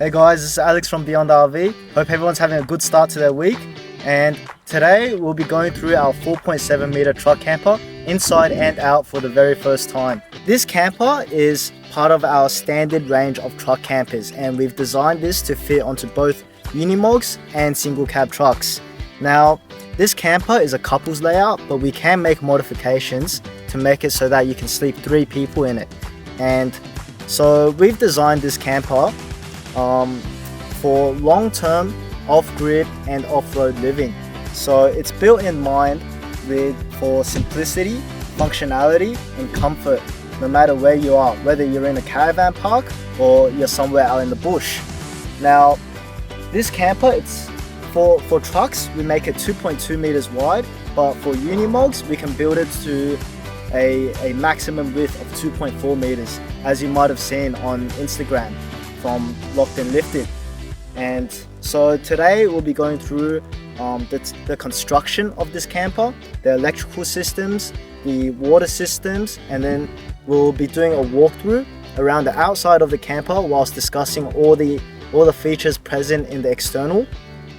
Hey guys, this is Alex from Beyond RV. Hope everyone's having a good start to their week. And today we'll be going through our 4.7 meter truck camper inside and out for the very first time. This camper is part of our standard range of truck campers, and we've designed this to fit onto both Unimogs and single cab trucks. Now, this camper is a couples layout, but we can make modifications to make it so that you can sleep 3 people in it. And so we've designed this camper for long-term off-grid and off-road living. So it's built in mind for simplicity, functionality and comfort, no matter where you are, whether you're in a caravan park or you're somewhere out in the bush. Now, this camper, it's for trucks, we make it 2.2 meters wide, but for Unimogs, we can build it to a maximum width of 2.4 meters, as you might have seen on Instagram from Locked and Lifted. And so today we'll be going through the construction of this camper, the electrical systems, the water systems, and then we'll be doing a walkthrough around the outside of the camper whilst discussing all the features present in the external,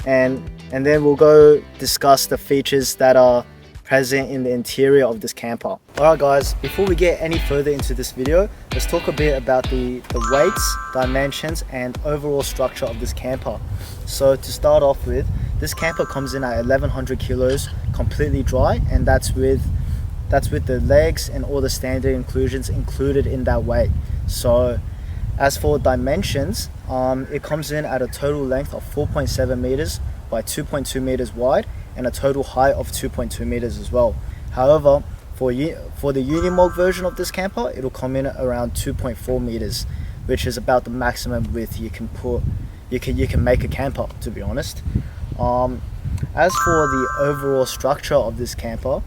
and then we'll go discuss the features that are present in the interior of this camper. Alright guys, before we get any further into this video, let's talk a bit about the weights, dimensions and overall structure of this camper. So to start off with, this camper comes in at 1100 kilos completely dry, and that's with the legs and all the standard inclusions included in that weight. So as for dimensions, it comes in at a total length of 4.7 meters by 2.2 meters wide and a total height of 2.2 meters as well. However, for the Unimog version of this camper, it'll come in around 2.4 meters, which is about the maximum width you can make a camper, to be honest. As for the overall structure of this camper,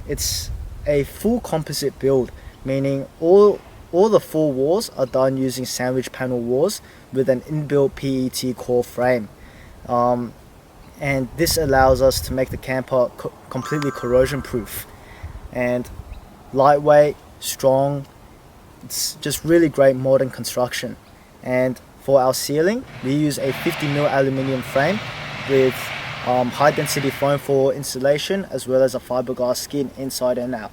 it's a full composite build, meaning all the 4 walls are done using sandwich panel walls with an inbuilt PET core frame. And this allows us to make the camper completely corrosion proof and lightweight, strong. It's just really great modern construction. And for our ceiling, we use a 50mm aluminium frame with high density foam for insulation, as well as a fiberglass skin inside and out.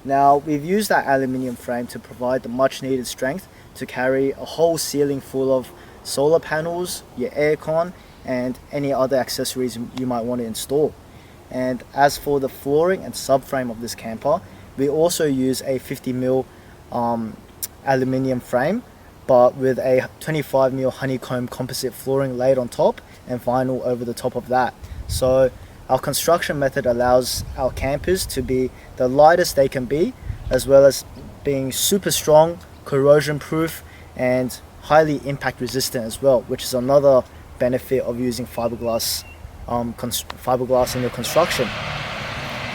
Now, we've used that aluminium frame to provide the much needed strength to carry a whole ceiling full of solar panels, your aircon, and any other accessories you might want to install. And as for the flooring and subframe of this camper, we also use a 50mm aluminium frame, but with a 25mm honeycomb composite flooring laid on top and vinyl over the top of that. So our construction method allows our campers to be the lightest they can be, as well as being super strong, corrosion proof and highly impact resistant as well, which is another benefit of using fiberglass in your construction.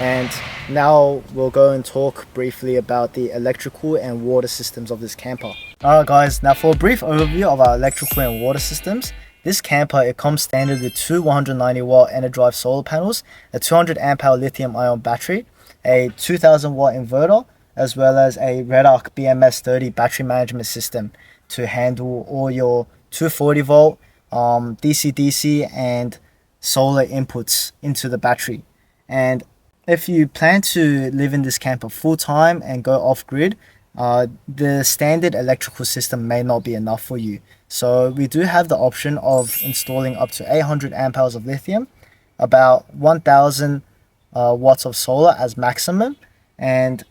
And now we'll go and talk briefly about the electrical and water systems of this camper. Alright guys, now for a brief overview of our electrical and water systems, this camper, it comes standard with 2 190 watt EnerDrive solar panels, a 200 amp hour lithium ion battery, a 2000 watt inverter, as well as a Red Arc BMS 30 battery management system to handle all your 240 volt DC-DC and solar inputs into the battery. And if you plan to live in this camper full time and go off grid, the standard electrical system may not be enough for you. So we do have the option of installing up to 800 amp hours of lithium, about 1000 watts of solar as maximum, and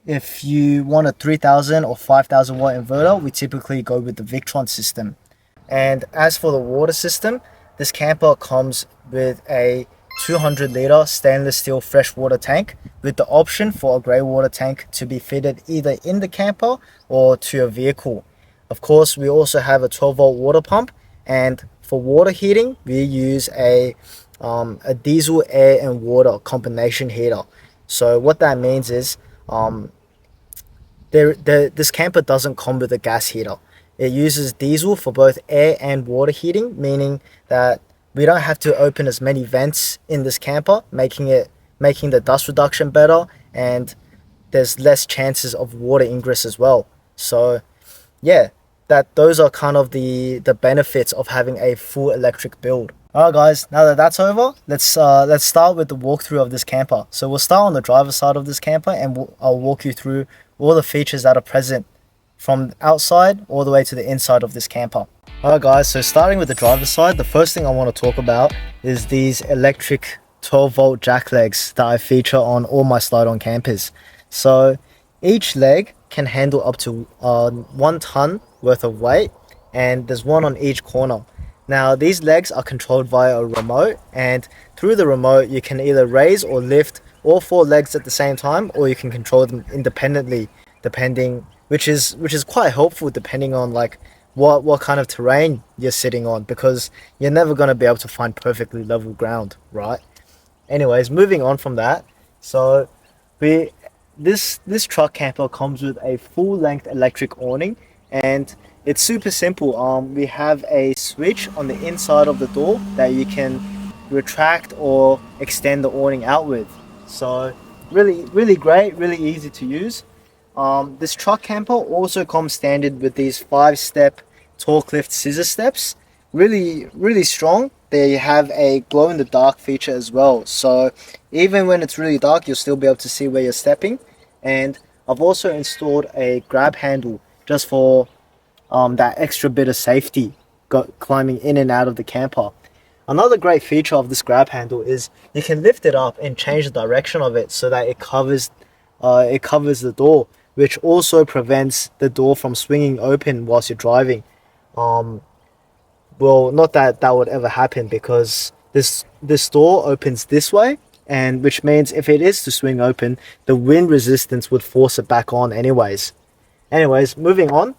if you want a 3000 or 5000 watt inverter, we typically go with the Victron system. And as for the water system, this camper comes with a 200 liter stainless steel freshwater tank with the option for a grey water tank to be fitted either in the camper or to your vehicle. Of course, we also have a 12 volt water pump, and for water heating, we use a diesel air and water combination heater. So what that means is this camper doesn't come with a gas heater. It uses diesel for both air and water heating, meaning that we don't have to open as many vents in this camper, making the dust reduction better, and there's less chances of water ingress as well. So yeah, those are kind of the benefits of having a full electric build. Alright guys, now that that's over, let's start with the walkthrough of this camper. So we'll start on the driver's side of this camper, and I'll walk you through all the features that are present from outside all the way to the inside of this camper. Alright guys, so starting with the driver's side, the first thing I want to talk about is these electric 12-volt jack legs that I feature on all my slide-on campers. So each leg can handle up to 1 ton worth of weight, and there's one on each corner. Now these legs are controlled via a remote, and through the remote you can either raise or lift all 4 legs at the same time, or you can control them independently, depending, which is quite helpful depending on like what kind of terrain you're sitting on, because you're never going to be able to find perfectly level ground, right? Anyways, moving on from that, so this truck camper comes with a full length electric awning, and it's super simple. We have a switch on the inside of the door that you can retract or extend the awning out with. So really great, really easy to use. This truck camper also comes standard with these 5-step torque lift scissor steps. Really strong. They have a glow in the dark feature as well, so even when it's really dark you'll still be able to see where you're stepping. And I've also installed a grab handle just for that extra bit of safety climbing in and out of the camper. Another great feature of this grab handle is you can lift it up and change the direction of it so that it covers the door, which also prevents the door from swinging open whilst you're driving. Well, not that would ever happen, because this door opens this way, and which means if it is to swing open, the wind resistance would force it back on anyways. Moving on,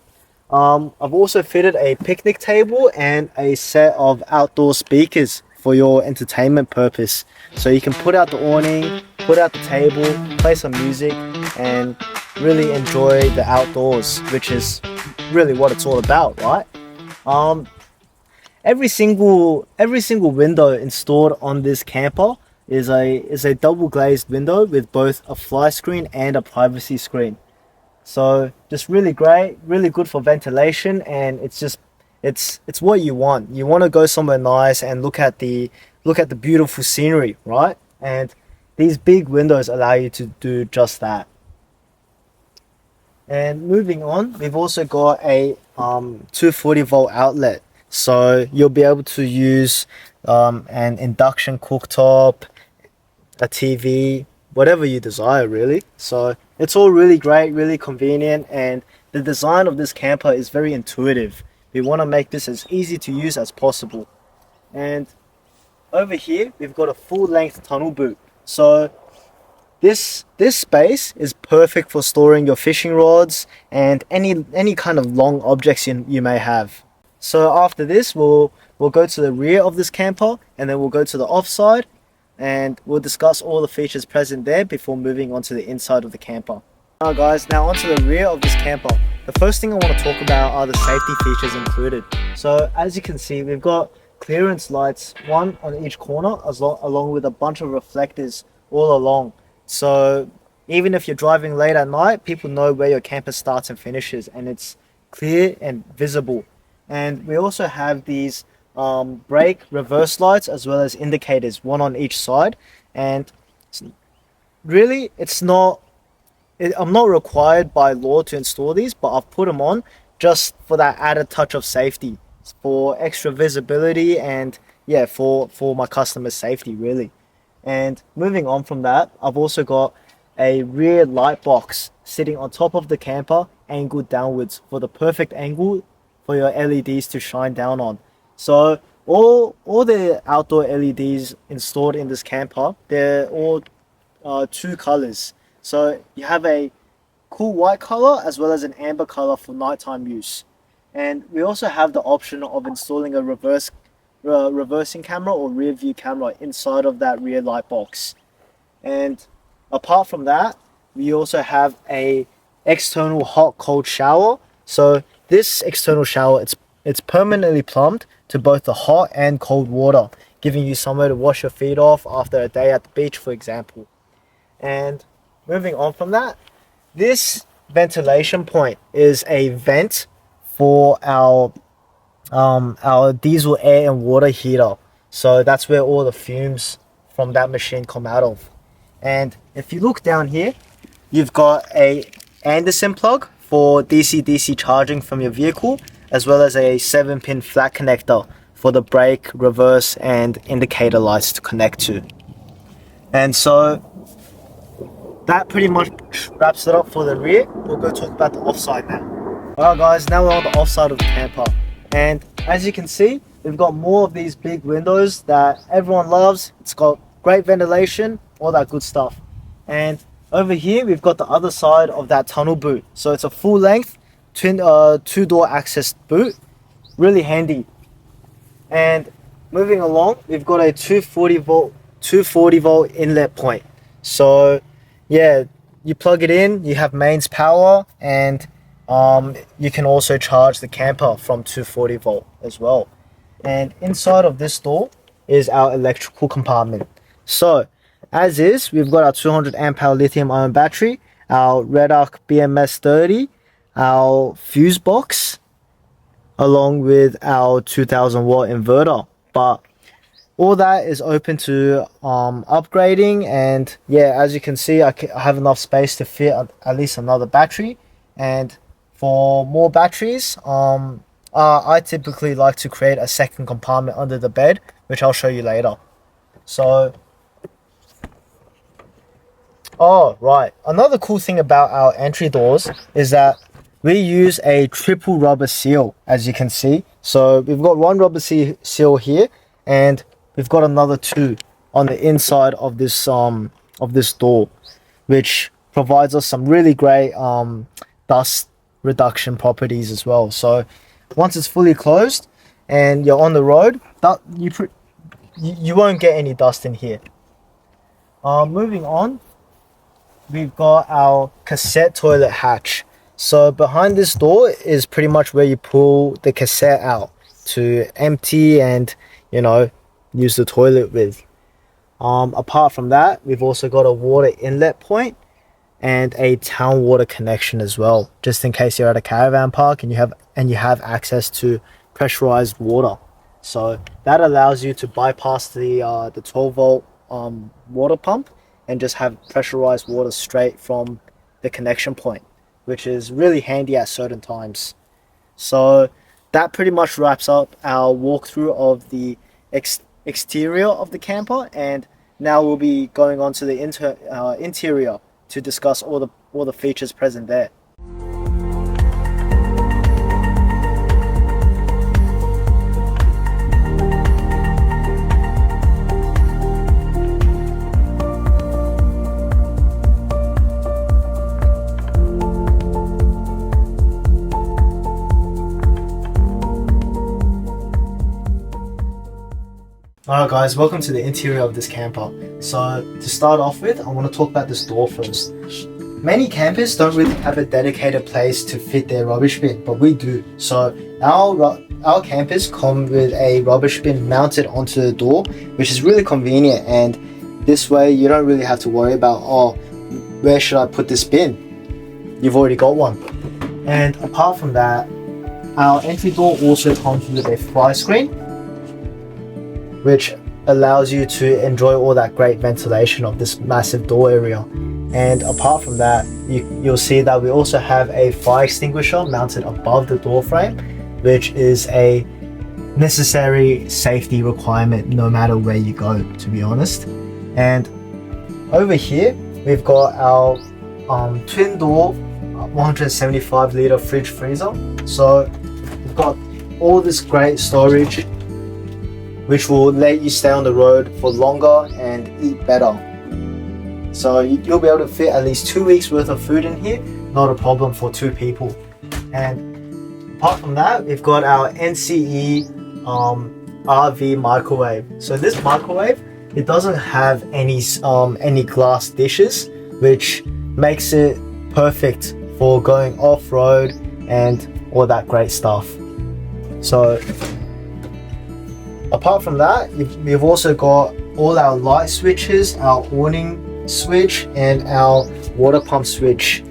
I've also fitted a picnic table and a set of outdoor speakers for your entertainment purpose, so you can put out the awning, put out the table, play some music, and really enjoy the outdoors, which is really what it's all about, right? Every single window installed on this camper is a double glazed window with both a fly screen and a privacy screen. So just really great, really good for ventilation, and it's what you want. You want to go somewhere nice and look at the beautiful scenery, right? And these big windows allow you to do just that. And moving on, we've also got a 240-volt outlet. So you'll be able to use an induction cooktop, a TV, whatever you desire really. So it's all really great, really convenient, and the design of this camper is very intuitive. We want to make this as easy to use as possible. And over here we've got a full length tunnel boot. So this space is perfect for storing your fishing rods and any kind of long objects you may have. So after this, we'll go to the rear of this camper, and then we'll go to the offside, and we'll discuss all the features present there before moving on to the inside of the camper. Alright guys, now onto the rear of this camper. The first thing I want to talk about are the safety features included. So as you can see, we've got clearance lights, one on each corner, along with a bunch of reflectors all along. So even if you're driving late at night, people know where your camper starts and finishes, and it's clear and visible. And we also have these brake reverse lights as well as indicators, one on each side. And really, I'm not required by law to install these, but I've put them on just for that added touch of safety, for extra visibility, and yeah, for my customers' safety really. And moving on from that, I've also got a rear light box sitting on top of the camper, angled downwards for the perfect angle for your LEDs to shine down on. So all the outdoor LEDs installed in this camper, they're all 2 colors. So you have a cool white color as well as an amber color for nighttime use. And we also have the option of installing a reversing camera or rear view camera inside of that rear light box. And apart from that, we also have a external hot cold shower. So this external shower, it's permanently plumbed to both the hot and cold water, giving you somewhere to wash your feet off after a day at the beach, for example. And moving on from that, this ventilation point is a vent for our diesel air and water heater. So that's where all the fumes from that machine come out of. And if you look down here, you've got a Anderson plug for DC-DC charging from your vehicle, as well as a 7-pin flat connector for the brake, reverse, and indicator lights to connect to. And so that pretty much wraps it up for the rear. We'll go talk about the offside now. Alright guys, now we're on the offside of the camper. And as you can see, we've got more of these big windows that everyone loves. It's got great ventilation, all that good stuff. And over here, we've got the other side of that tunnel boot. So it's a full length, two-door access boot. Really handy. And moving along, we've got a 240 volt inlet point. So yeah, you plug it in, you have mains power, and you can also charge the camper from 240 volt as well. And inside of this door is our electrical compartment. So as is, we've got our 200 amp hour lithium ion battery, our Red Arc BMS 30, our fuse box, along with our 2000 watt inverter. But all that is open to upgrading. And yeah, as you can see, I have enough space to fit at least another battery. And for more batteries, I typically like to create a second compartment under the bed, which I'll show you later. So, oh right, another cool thing about our entry doors is that we use a triple rubber seal, as you can see. So we've got one rubber seal here, and we've got another two on the inside of this door, which provides us some really great dust reduction properties as well. So once it's fully closed and you're on the road, you won't get any dust in here. Moving on, we've got our cassette toilet hatch. So behind this door is pretty much where you pull the cassette out to empty and, you know, use the toilet with. Apart from that, we've also got a water inlet point and a town water connection as well, just in case you're at a caravan park and you have access to pressurized water. So that allows you to bypass the 12 volt water pump and just have pressurized water straight from the connection point, which is really handy at certain times. So that pretty much wraps up our walkthrough of the exterior of the camper, and now we'll be going on to the interior to discuss all the features present there. Alright guys, welcome to the interior of this camper. So to start off with, I want to talk about this door first. Many campers don't really have a dedicated place to fit their rubbish bin, but we do. So our campers come with a rubbish bin mounted onto the door, which is really convenient, and this way you don't really have to worry about, oh, where should I put this bin? You've already got one. And apart from that, our entry door also comes with a fly screen, which allows you to enjoy all that great ventilation of this massive door area. And apart from that, you'll see that we also have a fire extinguisher mounted above the door frame, which is a necessary safety requirement no matter where you go, to be honest. And over here, we've got our twin door 175 litre fridge freezer. So we've got all this great storage, which will let you stay on the road for longer and eat better. So you'll be able to fit at least 2 weeks worth of food in here, not a problem for 2 people. And apart from that, we've got our NCE RV microwave. So this microwave, it doesn't have any glass dishes, which makes it perfect for going off-road and all that great stuff. So apart from that, we've also got all our light switches, our awning switch, and our water pump switch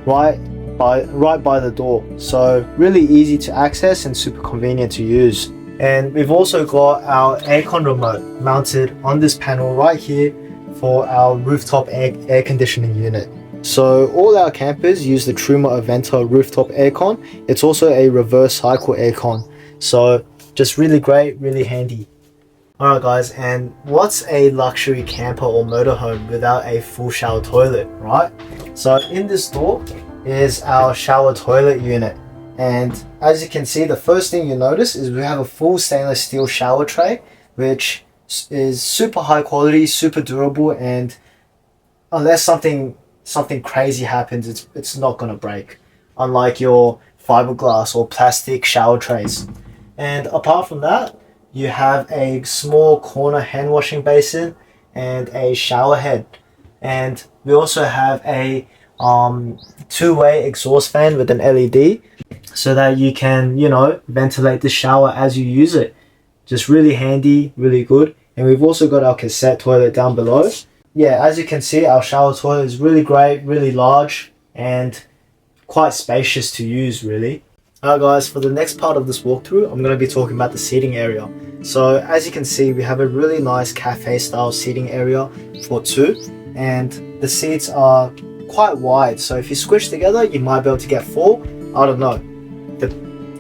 right right by the door. So really easy to access and super convenient to use. And we've also got our aircon remote mounted on this panel right here for our rooftop air conditioning unit. So all our campers use the Truma Aventa rooftop aircon. It's also a reverse cycle aircon. So just really great, really handy. Alright guys, and what's a luxury camper or motorhome without a full shower toilet, right? So in this door is our shower toilet unit. And as you can see, the first thing you notice is we have a full stainless steel shower tray, which is super high quality, super durable, and unless something crazy happens, it's not gonna break, unlike your fiberglass or plastic shower trays. And apart from that, you have a small corner hand washing basin and a shower head. And we also have a two-way exhaust fan with an LED so that you can, ventilate the shower as you use it. Just really handy, really good. And we've also got our cassette toilet down below. Yeah, as you can see, our shower toilet is really great, really large, and quite spacious to use, really. Alright guys, for the next part of this walkthrough, I'm going to be talking about the seating area. So as you can see, we have a really nice cafe style seating area for two, and the seats are quite wide. So if you squish together, you might be able to get four. I don't know.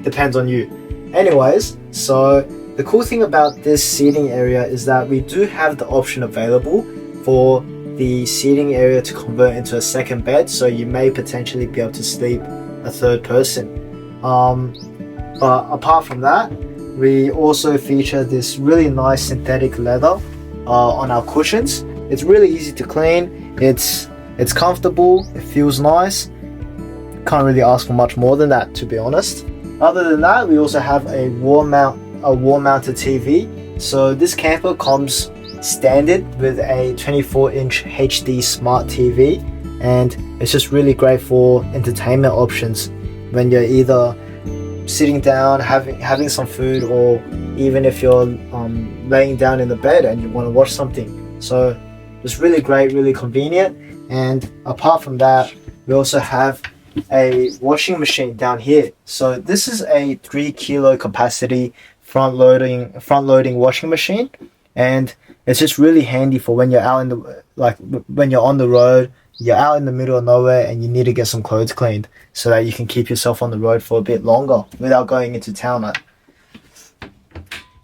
Depends on you. Anyways, so the cool thing about this seating area is that we do have the option available for the seating area to convert into a second bed, so you may potentially be able to sleep a third person. But apart from that, we also feature this really nice synthetic leather on our cushions. It's really easy to clean, it's comfortable, it feels nice. Can't really ask for much more than that, to be honest. Other than that, we also have a wall mounted TV. So this camper comes standard with a 24-inch HD smart TV, and it's just really great for entertainment options when you're either sitting down having some food, or even if you're laying down in the bed and you want to watch something. So it's really great, really convenient. And apart from that, we also have a washing machine down here. So this is a 3 kilo capacity front loading washing machine, and it's just really handy for when you're out in when you're on the road, you're out in the middle of nowhere and you need to get some clothes cleaned, so that you can keep yourself on the road for a bit longer without going into town.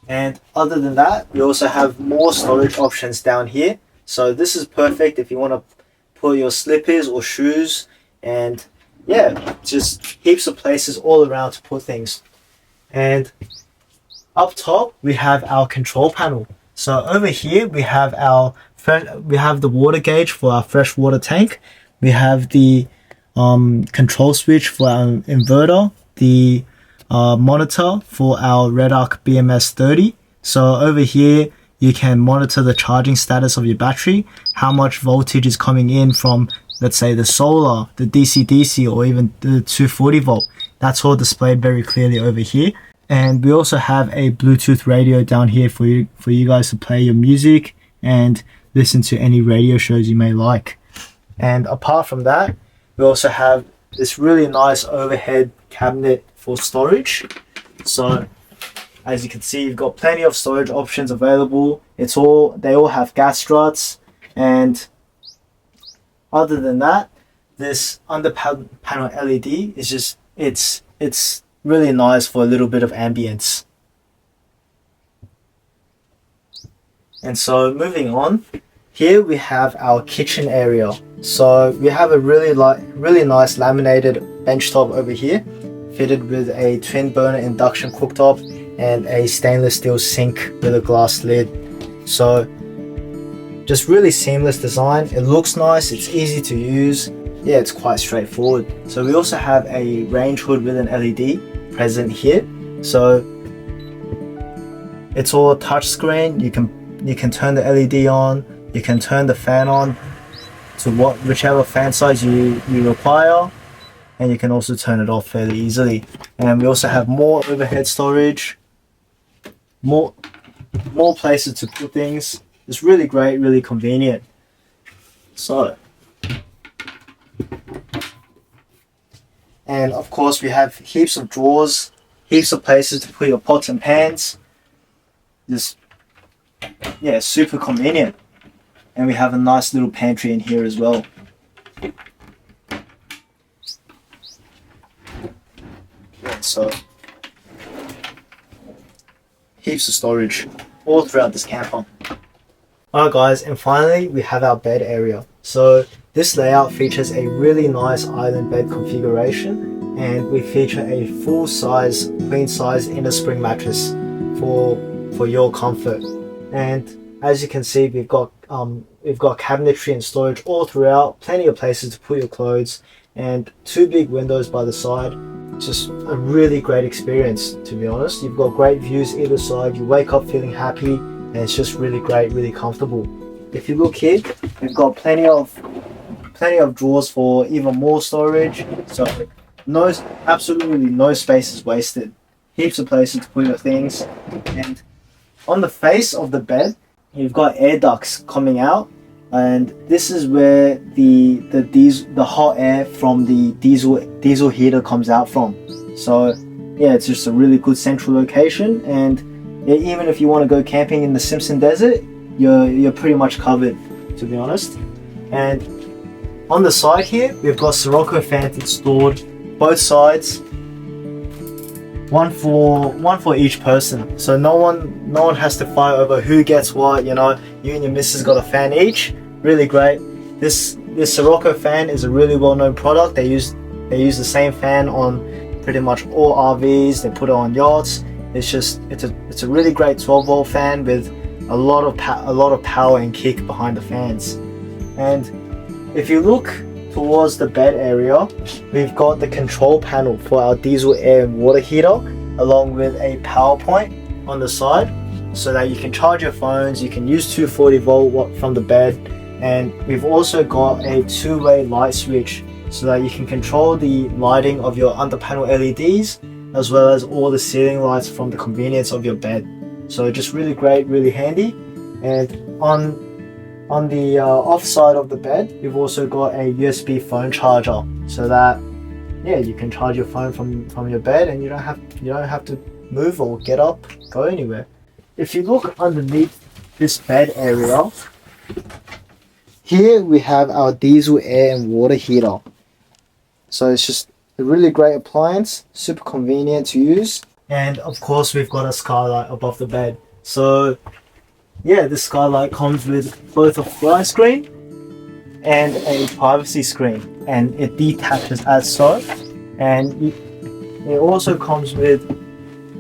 And other than that, we also have more storage options down here. So this is perfect if you want to put your slippers or shoes, and yeah, just heaps of places all around to put things. And up top we have our control panel. So over here we have the water gauge for our fresh water tank. We have the control switch for our inverter, the monitor for our Redarc BMS 30. So over here you can monitor the charging status of your battery, how much voltage is coming in from, let's say, the solar, the DC-DC, or even the 240 volt. That's all displayed very clearly over here. And we also have a Bluetooth radio down here for you guys to play your music and listen to any radio shows you may like. And apart from that, we also have this really nice overhead cabinet for storage. So as you can see, you've got plenty of storage options available. They all have gas struts. And other than that, this under panel LED is just it's really nice for a little bit of ambience. And so moving on, here we have our kitchen area. So we have a really nice laminated benchtop over here, fitted with a twin burner induction cooktop and a stainless steel sink with a glass lid. So just really seamless design. It looks nice, it's easy to use. Yeah, it's quite straightforward. So we also have a range hood with an LED present here. So it's all touchscreen. You can turn the LED on, you can turn the fan on to whichever fan size you require, and you can also turn it off fairly easily. And we also have more overhead storage, more places to put things. It's really great, really convenient. So And of course we have heaps of drawers, heaps of places to put your pots and pans. Just, yeah, super convenient. And we have a nice little pantry in here as well. Yeah, so heaps of storage all throughout this camper. Alright guys, and finally we have our bed area. So this layout features a really nice island bed configuration, and we feature a full size queen size inner spring mattress for your comfort. And as you can see, we've got cabinetry and storage all throughout, plenty of places to put your clothes, and 2 big windows by the side. Just a really great experience, to be honest. You've got great views either side, you wake up feeling happy, and it's just really great, really comfortable. If you look here, we've got plenty of drawers for even more storage, so absolutely no space is wasted. Heaps of places to put your things. And on the face of the bed, you've got air ducts coming out, and this is where the hot air from the diesel heater comes out from. So yeah, it's just a really good central location, and yeah, even if you want to go camping in the Simpson Desert, you're pretty much covered, to be honest. And on the side here, we've got Sirocco fans installed, both sides, one for each person. So no one has to fight over who gets what. You know, you and your missus got a fan each. Really great. This Sirocco fan is a really well-known product. They use the same fan on pretty much all RVs. They put it on yachts. It's a really great 12-volt fan with a lot of power and kick behind the fans. And if you look towards the bed area, we've got the control panel for our diesel air and water heater, along with a power point on the side, so that you can charge your phones. You can use 240 volt from the bed, and we've also got a 2-way light switch so that you can control the lighting of your under panel LEDs, as well as all the ceiling lights from the convenience of your bed. So just really great, really handy. And on the off side of the bed, we've also got a USB phone charger, so that yeah, you can charge your phone from your bed, and you don't have to move or get up, go anywhere. If you look underneath this bed area, here we have our diesel air and water heater. So it's just a really great appliance, super convenient to use. And of course we've got a skylight above the bed. So yeah, this skylight comes with both a fly screen and a privacy screen, and it detaches as so. And it also comes with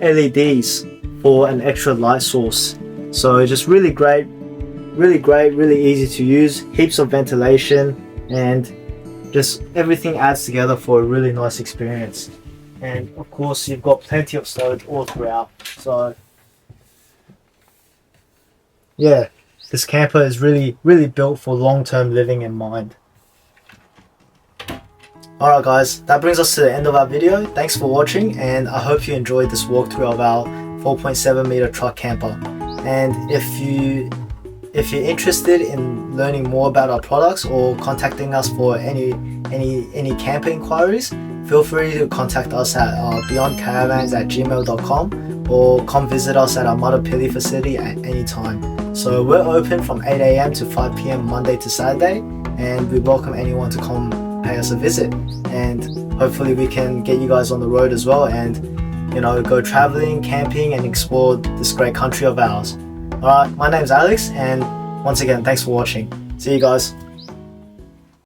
LEDs for an extra light source. So just really great, really easy to use, heaps of ventilation, and just everything adds together for a really nice experience. And of course you've got plenty of storage all throughout. So yeah, this camper is really built for long-term living in mind. Alright guys, that brings us to the end of our video. Thanks for watching, and I hope you enjoyed this walkthrough of our 4.7 meter truck camper. And if you're interested in learning more about our products or contacting us for any camper inquiries, feel free to contact us at beyondcaravans@gmail.com, or come visit us at our Mudapilly facility at any time. So we're open from 8 AM to 5 PM Monday to Saturday, and we welcome anyone to come pay us a visit. And hopefully we can get you guys on the road as well, and go traveling, camping, and explore this great country of ours. Alright, my name's Alex, and once again, thanks for watching. See you guys.